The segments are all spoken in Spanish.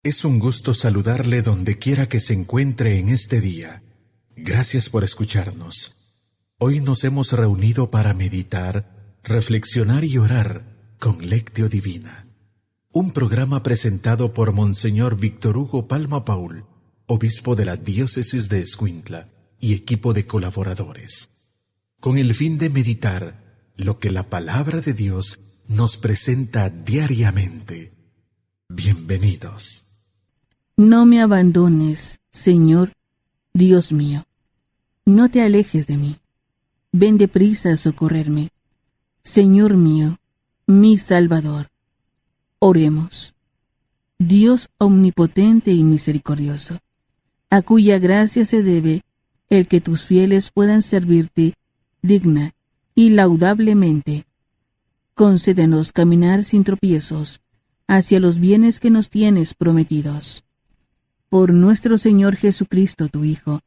Es un gusto saludarle donde quiera que se encuentre en este día. Gracias por escucharnos. Hoy nos hemos reunido para meditar, reflexionar y orar con Lectio Divina. Un programa presentado por Monseñor Víctor Hugo Palma Paul, obispo de la diócesis de Escuintla, y equipo de colaboradores, con el fin de meditar lo que la palabra de Dios nos presenta diariamente. Bienvenidos. No me abandones, Señor, Dios mío. No te alejes de mí. Ven deprisa a socorrerme. Señor mío, mi Salvador. Oremos. Dios omnipotente y misericordioso, a cuya gracia se debe el que tus fieles puedan servirte digna y laudablemente. Concédenos caminar sin tropiezos hacia los bienes que nos tienes prometidos. Por nuestro Señor Jesucristo, tu Hijo,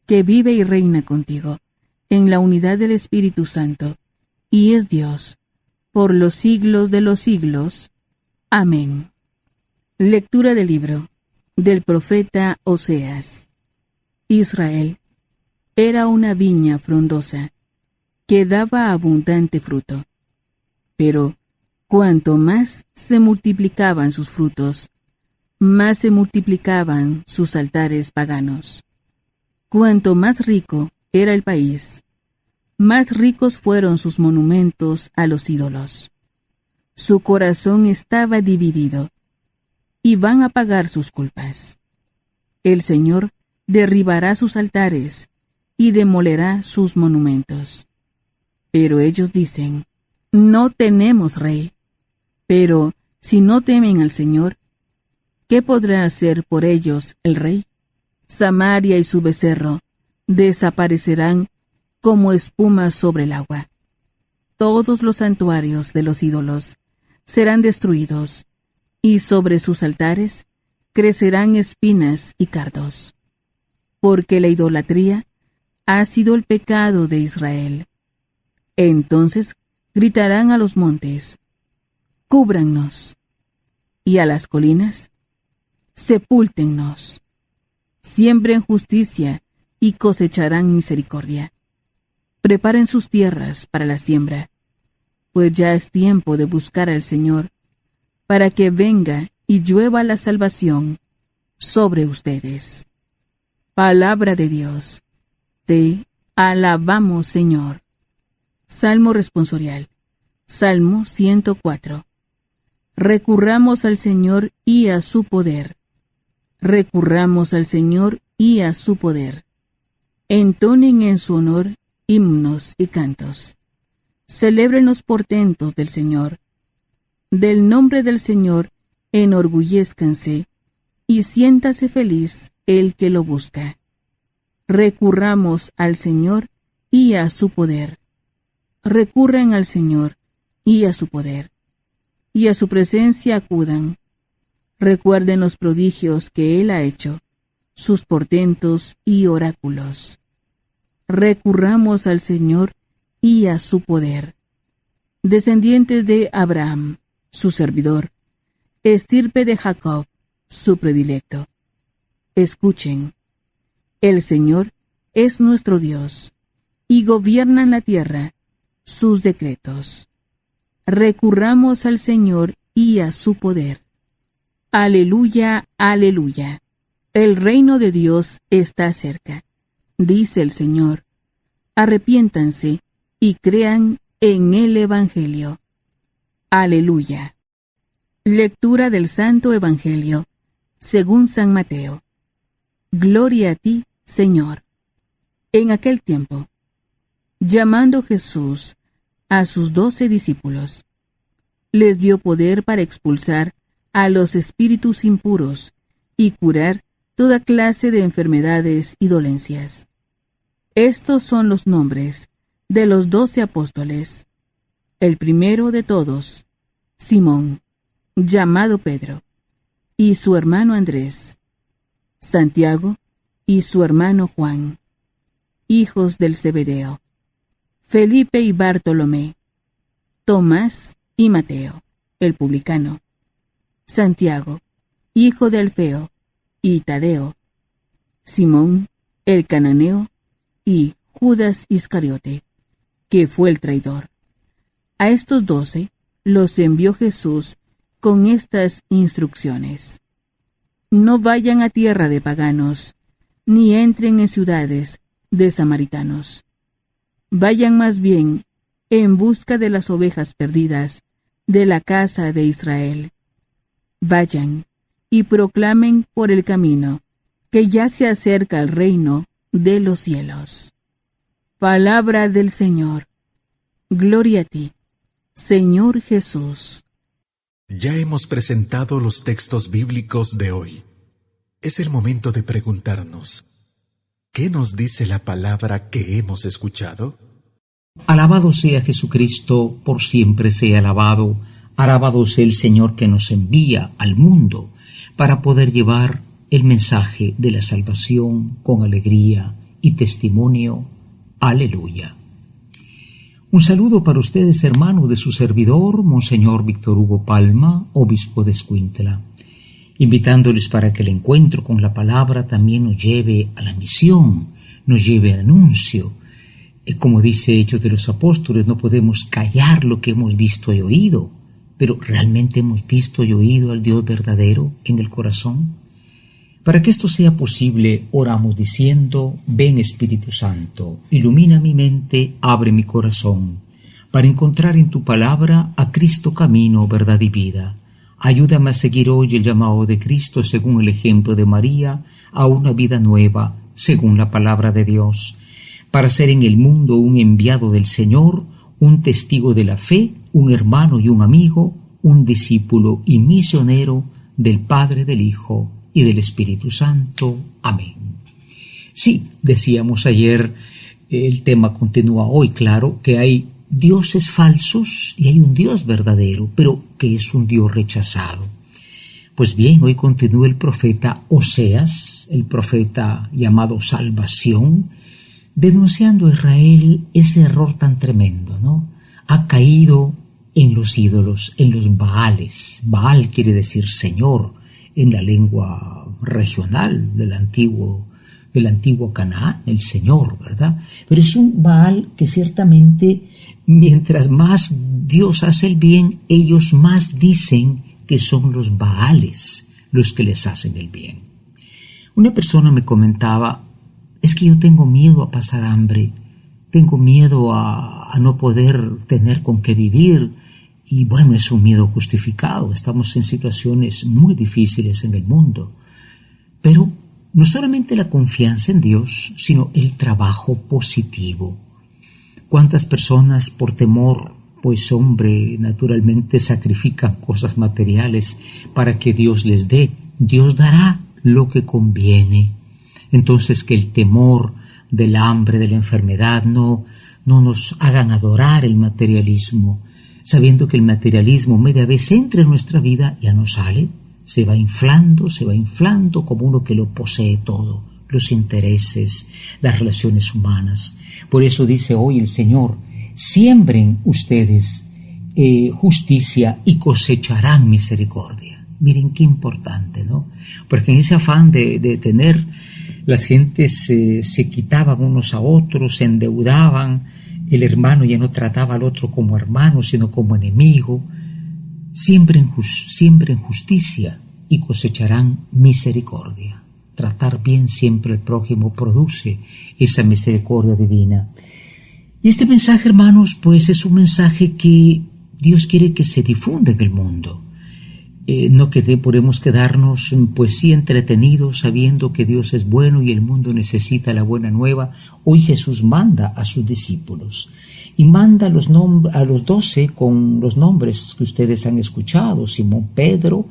que vive y reina contigo, en la unidad del Espíritu Santo, y es Dios, por los siglos de los siglos. Amén. Lectura del libro del profeta Oseas. Israel era una viña frondosa, que daba abundante fruto. Pero cuanto más se multiplicaban sus frutos, más se multiplicaban sus altares paganos. Cuanto más rico era el país, más ricos fueron sus monumentos a los ídolos. Su corazón estaba dividido, y van a pagar sus culpas. El Señor derribará sus altares y demolerá sus monumentos. Pero ellos dicen: no tenemos rey. Pero si no temen al Señor, ¿qué podrá hacer por ellos el rey? Samaria y su becerro desaparecerán como espuma sobre el agua. Todos los santuarios de los ídolos serán destruidos, y sobre sus altares crecerán espinas y cardos. Porque la idolatría ha sido el pecado de Israel. Entonces gritarán a los montes: cúbrannos, y a las colinas: sepúltennos. Siembren justicia y cosecharán misericordia. Preparen sus tierras para la siembra, pues ya es tiempo de buscar al Señor, para que venga y llueva la salvación sobre ustedes. Palabra de Dios. Te alabamos, Señor. Salmo responsorial. Salmo 104. Recurramos al Señor y a su poder. Recurramos al Señor y a su poder. Entonen en su honor himnos y cantos. Celebren los portentos del Señor. Del nombre del Señor enorgullézcanse, y siéntase feliz el que lo busca. Recurramos al Señor y a su poder. Recurran al Señor y a su poder, y a su presencia acudan. Recuerden los prodigios que Él ha hecho, sus portentos y oráculos. Recurramos al Señor y a su poder. Descendientes de Abraham, su servidor, estirpe de Jacob, su predilecto. Escuchen. El Señor es nuestro Dios, y gobierna en la tierra sus decretos. Recurramos al Señor y a su poder. Aleluya, aleluya. El reino de Dios está cerca, dice el Señor. Arrepiéntanse y crean en el Evangelio. Aleluya. Lectura del Santo Evangelio según San Mateo. Gloria a ti, Señor. En aquel tiempo, llamando Jesús a sus 12 discípulos, les dio poder para expulsar a los espíritus impuros y curar toda clase de enfermedades y dolencias. Estos son los nombres de los 12 apóstoles. El primero de todos, Simón, llamado Pedro, y su hermano Andrés, Santiago y su hermano Juan, hijos del Zebedeo, Felipe y Bartolomé, Tomás y Mateo, el publicano, Santiago hijo de Alfeo, y Tadeo, Simón, el cananeo, y Judas Iscariote, que fue el traidor. A estos 12 los envió Jesús con estas instrucciones: no vayan a tierra de paganos, ni entren en ciudades de samaritanos. Vayan más bien en busca de las ovejas perdidas de la casa de Israel. Vayan y proclamen por el camino que ya se acerca el reino de los cielos. Palabra del Señor. Gloria a ti, Señor Jesús. Ya hemos presentado los textos bíblicos de hoy. Es el momento de preguntarnos: ¿qué nos dice la palabra que hemos escuchado? Alabado sea Jesucristo, por siempre sea alabado. Alabado sea el Señor que nos envía al mundo para poder llevar el mensaje de la salvación con alegría y testimonio. Aleluya. Un saludo para ustedes, hermano, de su servidor, Monseñor Víctor Hugo Palma, obispo de Escuintla, invitándoles para que el encuentro con la palabra también nos lleve a la misión, nos lleve al anuncio. Como dice Hechos de los Apóstoles, no podemos callar lo que hemos visto y oído, pero ¿realmente hemos visto y oído al Dios verdadero en el corazón? Para que esto sea posible, oramos diciendo: ven Espíritu Santo, ilumina mi mente, abre mi corazón, para encontrar en tu palabra a Cristo camino, verdad y vida. Ayúdame a seguir hoy el llamado de Cristo según el ejemplo de María, a una vida nueva, según la palabra de Dios, para ser en el mundo un enviado del Señor, un testigo de la fe, un hermano y un amigo, un discípulo y misionero del Padre, del Hijo y del Espíritu Santo. Amén. Sí, decíamos ayer, el tema continúa hoy, claro, que hay dioses falsos y hay un Dios verdadero, pero que es un Dios rechazado. Pues bien, hoy continúa el profeta Oseas, el profeta llamado Salvación, denunciando a Israel ese error tan tremendo, ¿no? Ha caído en los ídolos, en los Baales. Baal quiere decir Señor en la lengua regional del antiguo Canaán, el Señor, ¿verdad? Pero es un Baal que ciertamente, mientras más Dios hace el bien, ellos más dicen que son los Baales los que les hacen el bien. Una persona me comentaba: es que yo tengo miedo a pasar hambre, tengo miedo a no poder tener con qué vivir. Y bueno, es un miedo justificado, estamos en situaciones muy difíciles en el mundo. Pero no solamente la confianza en Dios, sino el trabajo positivo. ¿Cuántas personas por temor, pues hombre, naturalmente sacrifican cosas materiales para que Dios les dé? Dios dará lo que conviene. Entonces, que el temor del hambre, de la enfermedad, no nos hagan adorar el materialismo, sabiendo que el materialismo media vez entra en nuestra vida, ya no sale, se va inflando como uno que lo posee todo, los intereses, las relaciones humanas. Por eso dice hoy el Señor: siembren ustedes justicia y cosecharán misericordia. Miren qué importante, ¿no? Porque en ese afán de tener, las gentes se quitaban unos a otros, se endeudaban. El hermano ya no trataba al otro como hermano, sino como enemigo. Siembren justicia y cosecharán misericordia. Tratar bien siempre al prójimo produce esa misericordia divina. Y este mensaje, hermanos, pues es un mensaje que Dios quiere que se difunda en el mundo. No podemos quedarnos, pues sí, entretenidos sabiendo que Dios es bueno y el mundo necesita la buena nueva. Hoy Jesús manda a sus discípulos y manda a los 12 con los nombres que ustedes han escuchado. Simón Pedro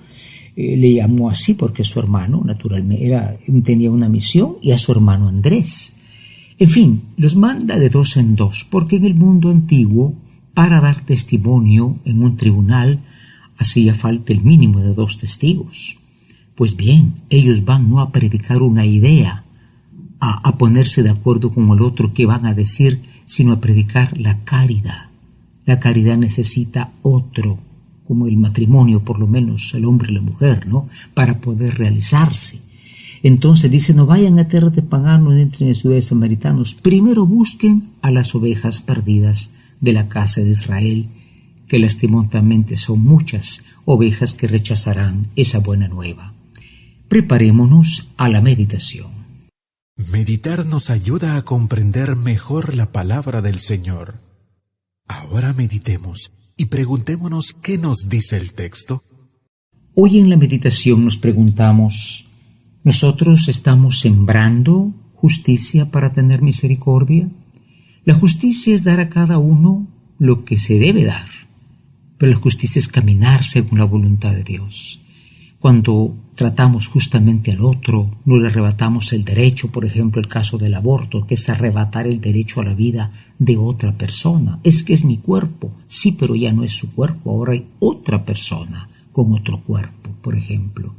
le llamó así porque su hermano, naturalmente, tenía una misión, y a su hermano Andrés. En fin, los manda de 2 en 2, porque en el mundo antiguo, para dar testimonio en un tribunal, hacía falta el mínimo de 2 testigos. Pues bien, ellos van no a predicar una idea, a ponerse de acuerdo con el otro que van a decir, sino a predicar la caridad. La caridad necesita otro, como el matrimonio, por lo menos el hombre y la mujer, ¿no? Para poder realizarse. Entonces dice, no vayan a tierras de paganos, no entren en ciudades samaritanos, primero busquen a las ovejas perdidas de la casa de Israel, que lastimosamente son muchas ovejas que rechazarán esa buena nueva. Preparémonos a la meditación. Meditar nos ayuda a comprender mejor la palabra del Señor. Ahora meditemos y preguntémonos qué nos dice el texto. Hoy en la meditación nos preguntamos, ¿nosotros estamos sembrando justicia para tener misericordia? La justicia es dar a cada uno lo que se debe dar, pero la justicia es caminar según la voluntad de Dios. Cuando tratamos justamente al otro, no le arrebatamos el derecho, por ejemplo, el caso del aborto, que es arrebatar el derecho a la vida de otra persona. Es que es mi cuerpo, sí, pero ya no es su cuerpo, ahora hay otra persona con otro cuerpo, por ejemplo.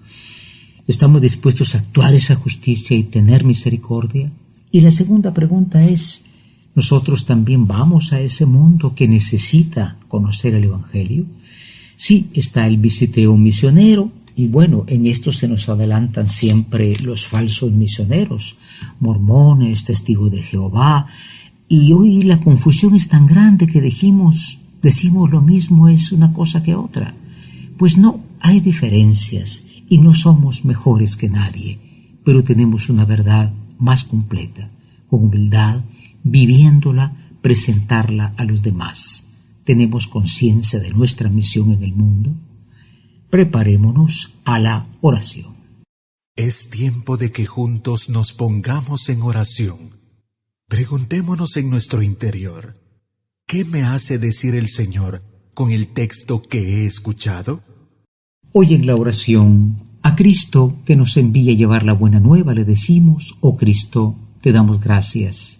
¿Estamos dispuestos a actuar esa justicia y tener misericordia? Y la segunda pregunta es, ¿nosotros también vamos a ese mundo que necesita conocer el Evangelio? Sí, está el visiteo misionero, y bueno, en esto se nos adelantan siempre los falsos misioneros, mormones, testigos de Jehová, y hoy la confusión es tan grande que decimos lo mismo es una cosa que otra. Pues no, hay diferencias y no somos mejores que nadie, pero tenemos una verdad más completa, con humildad, viviéndola, presentarla a los demás. ¿Tenemos conciencia de nuestra misión en el mundo? Preparémonos a la oración. Es tiempo de que juntos nos pongamos en oración. Preguntémonos en nuestro interior, ¿qué me hace decir el Señor con el texto que he escuchado? Hoy en la oración, a Cristo que nos envía a llevar la buena nueva, le decimos, oh Cristo, te damos gracias.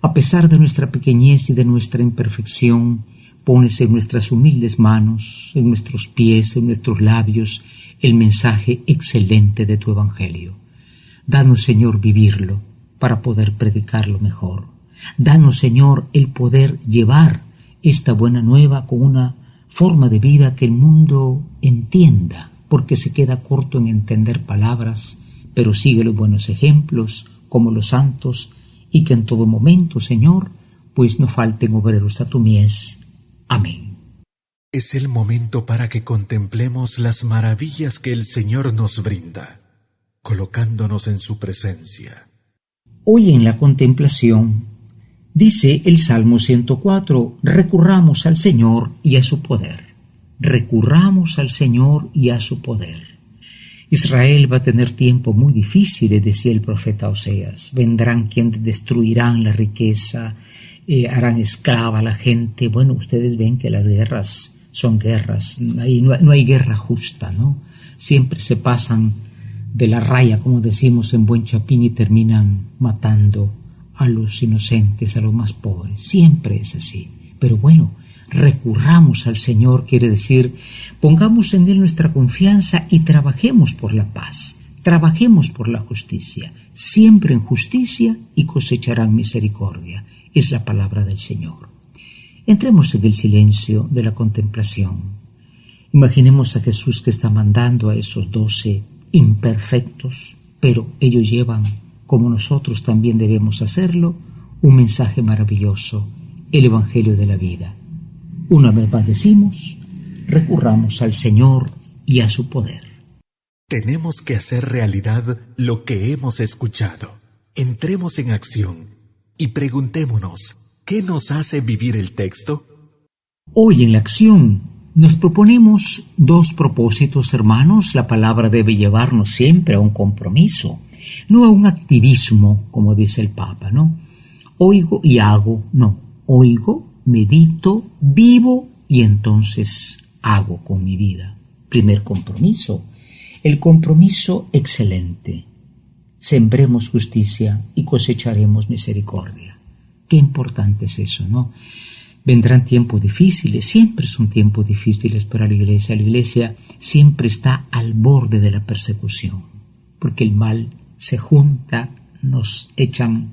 A pesar de nuestra pequeñez y de nuestra imperfección, pones en nuestras humildes manos, en nuestros pies, en nuestros labios, el mensaje excelente de tu Evangelio. Danos, Señor, vivirlo para poder predicarlo mejor. Danos, Señor, el poder llevar esta buena nueva con una forma de vida que el mundo entienda, porque se queda corto en entender palabras, pero sigue los buenos ejemplos, como los santos, y que en todo momento, Señor, pues no falten obreros a tu mies. Amén. Es el momento para que contemplemos las maravillas que el Señor nos brinda, colocándonos en su presencia. Hoy en la contemplación, dice el Salmo 104, recurramos al Señor y a su poder. Recurramos al Señor y a su poder. Israel va a tener tiempo muy difíciles, decía el profeta Oseas. Vendrán quienes destruirán la riqueza, harán esclava a la gente. Bueno, ustedes ven que las guerras son guerras, ahí no hay guerra justa, ¿no? Siempre se pasan de la raya, como decimos en buen chapín, y terminan matando a los inocentes, a los más pobres. Siempre es así. Pero bueno, recurramos al Señor, quiere decir, pongamos en Él nuestra confianza y trabajemos por la paz, trabajemos por la justicia. Siembren justicia y cosecharán misericordia. Es la palabra del Señor. Entremos en el silencio de la contemplación. Imaginemos a Jesús que está mandando a esos 12 imperfectos, pero ellos llevan, como nosotros también debemos hacerlo, un mensaje maravilloso, el Evangelio de la vida. Una vez más decimos, recurramos al Señor y a su poder. Tenemos que hacer realidad lo que hemos escuchado. Entremos en acción y preguntémonos, ¿qué nos hace vivir el texto? Hoy en la acción nos proponemos 2 propósitos, hermanos. La palabra debe llevarnos siempre a un compromiso, no a un activismo, como dice el Papa, ¿no? Oigo y hago, no. Oigo, medito, vivo y entonces hago con mi vida. Primer compromiso, el compromiso excelente. Sembremos justicia y cosecharemos misericordia. Qué importante es eso, ¿no? Vendrán tiempos difíciles, siempre son tiempos difíciles para la Iglesia. La Iglesia siempre está al borde de la persecución, porque el mal se junta, nos echan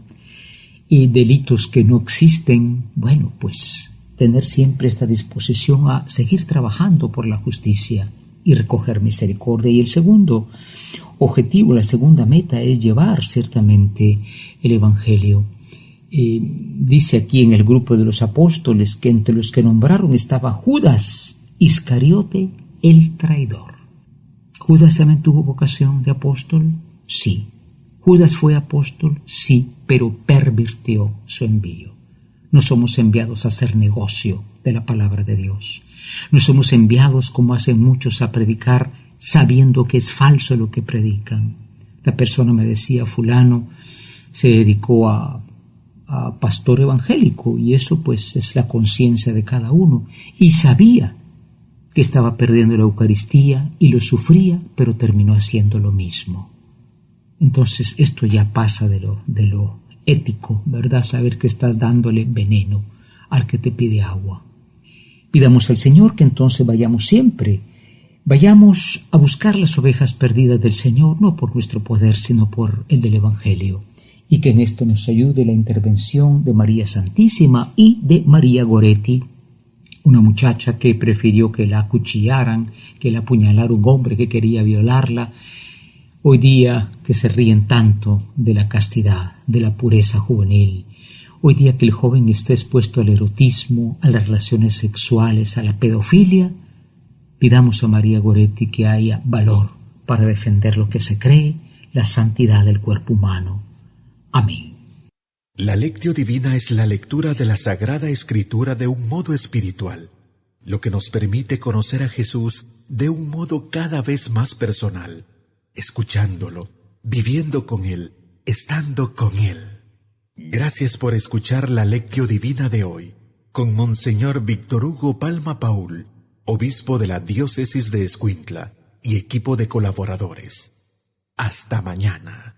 y delitos que no existen. Bueno, pues tener siempre esta disposición a seguir trabajando por la justicia y recoger misericordia. Y el segundo objetivo, la segunda meta es llevar ciertamente el Evangelio. Dice aquí en el grupo de los apóstoles que entre los que nombraron estaba Judas Iscariote, el traidor. ¿Judas también tuvo vocación de apóstol? Sí. ¿Judas fue apóstol? Sí, pero pervirtió su envío. No somos enviados a hacer negocio de la palabra de Dios. No somos enviados, como hacen muchos, a predicar sabiendo que es falso lo que predican. La persona me decía, fulano se dedicó a pastor evangélico, y eso pues es la conciencia de cada uno, y sabía que estaba perdiendo la Eucaristía y lo sufría, pero terminó haciendo lo mismo. Entonces esto ya pasa de lo ético, ¿verdad? Saber que estás dándole veneno al que te pide agua. Pidamos al Señor que entonces vayamos a buscar las ovejas perdidas del Señor, no por nuestro poder, sino por el del Evangelio, y que en esto nos ayude la intervención de María Santísima y de María Goretti, una muchacha que prefirió que la acuchillaran, que la apuñalara un hombre que quería violarla. Hoy día que se ríen tanto de la castidad, de la pureza juvenil, hoy día que el joven está expuesto al erotismo, a las relaciones sexuales, a la pedofilia, pidamos a María Goretti que haya valor para defender lo que se cree, la santidad del cuerpo humano. Amén. La Lectio Divina es la lectura de la Sagrada Escritura de un modo espiritual, lo que nos permite conocer a Jesús de un modo cada vez más personal, escuchándolo, viviendo con Él, estando con Él. Gracias por escuchar la Lectio Divina de hoy, con Monseñor Víctor Hugo Palma Paul, obispo de la Diócesis de Escuintla y equipo de colaboradores. Hasta mañana.